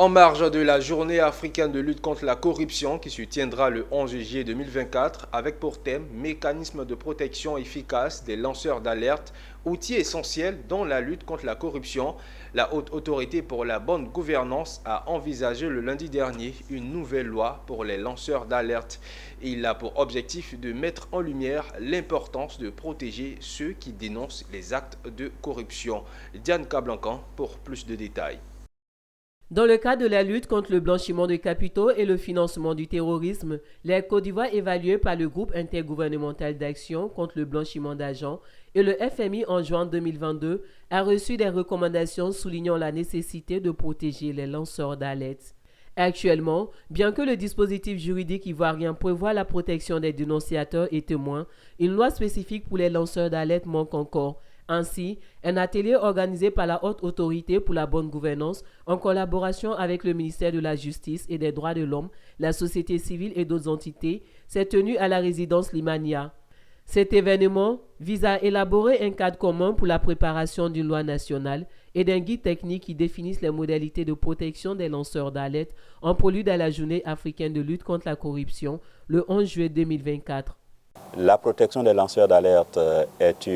En marge de la journée africaine de lutte contre la corruption qui se tiendra le 11 juillet 2024 avec pour thème mécanisme de protection efficace des lanceurs d'alerte, outil essentiel dans la lutte contre la corruption, la Haute Autorité pour la bonne gouvernance a envisagé le lundi dernier une nouvelle loi pour les lanceurs d'alerte. Il a pour objectif de mettre en lumière l'importance de protéger ceux qui dénoncent les actes de corruption. Diane Cablancan pour plus de détails. Dans le cadre de la lutte contre le blanchiment de capitaux et le financement du terrorisme, les Côte d'Ivoire évalués par le groupe intergouvernemental d'action contre le blanchiment d'argent et le FMI en juin 2022 a reçu des recommandations soulignant la nécessité de protéger les lanceurs d'alerte. Actuellement, bien que le dispositif juridique ivoirien prévoit la protection des dénonciateurs et témoins, une loi spécifique pour les lanceurs d'alerte manque encore. Ainsi, un atelier organisé par la Haute Autorité pour la bonne gouvernance en collaboration avec le ministère de la Justice et des Droits de l'Homme, la société civile et d'autres entités s'est tenu à la résidence Limania. Cet événement vise à élaborer un cadre commun pour la préparation d'une loi nationale et d'un guide technique qui définisse les modalités de protection des lanceurs d'alerte en prélude à la journée africaine de lutte contre la corruption le 11 juillet 2024. La protection des lanceurs d'alerte est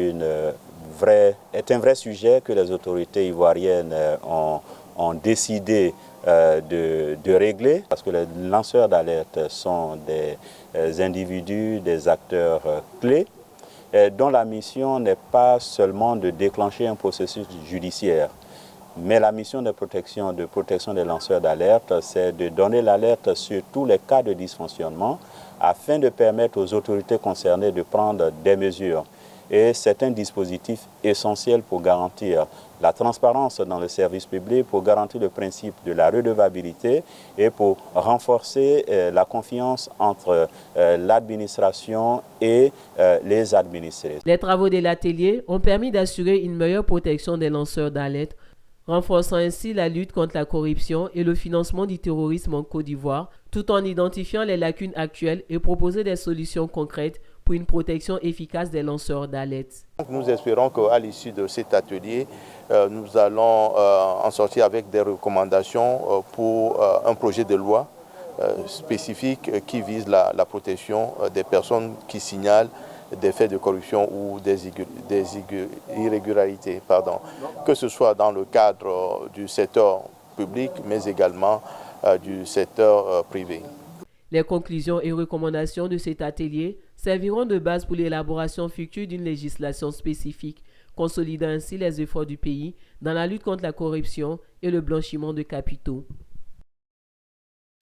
un vrai sujet que les autorités ivoiriennes ont décidé de régler, parce que les lanceurs d'alerte sont des individus, des acteurs clés, dont la mission n'est pas seulement de déclencher un processus judiciaire, mais la mission de protection des lanceurs d'alerte, c'est de donner l'alerte sur tous les cas de dysfonctionnement afin de permettre aux autorités concernées de prendre des mesures. Et c'est un dispositif essentiel pour garantir la transparence dans le service public, pour garantir le principe de la redevabilité et pour renforcer la confiance entre l'administration et les administrés. Les travaux de l'atelier ont permis d'assurer une meilleure protection des lanceurs d'alerte, renforçant ainsi la lutte contre la corruption et le financement du terrorisme en Côte d'Ivoire, tout en identifiant les lacunes actuelles et proposer des solutions concrètes pour une protection efficace des lanceurs d'alerte. Nous espérons qu'à l'issue de cet atelier, nous allons en sortir avec des recommandations pour un projet de loi spécifique qui vise la protection des personnes qui signalent des faits de corruption ou des irrégularités, que ce soit dans le cadre du secteur public, mais également du secteur privé. Les conclusions et recommandations de cet atelier serviront de base pour l'élaboration future d'une législation spécifique, consolidant ainsi les efforts du pays dans la lutte contre la corruption et le blanchiment de capitaux.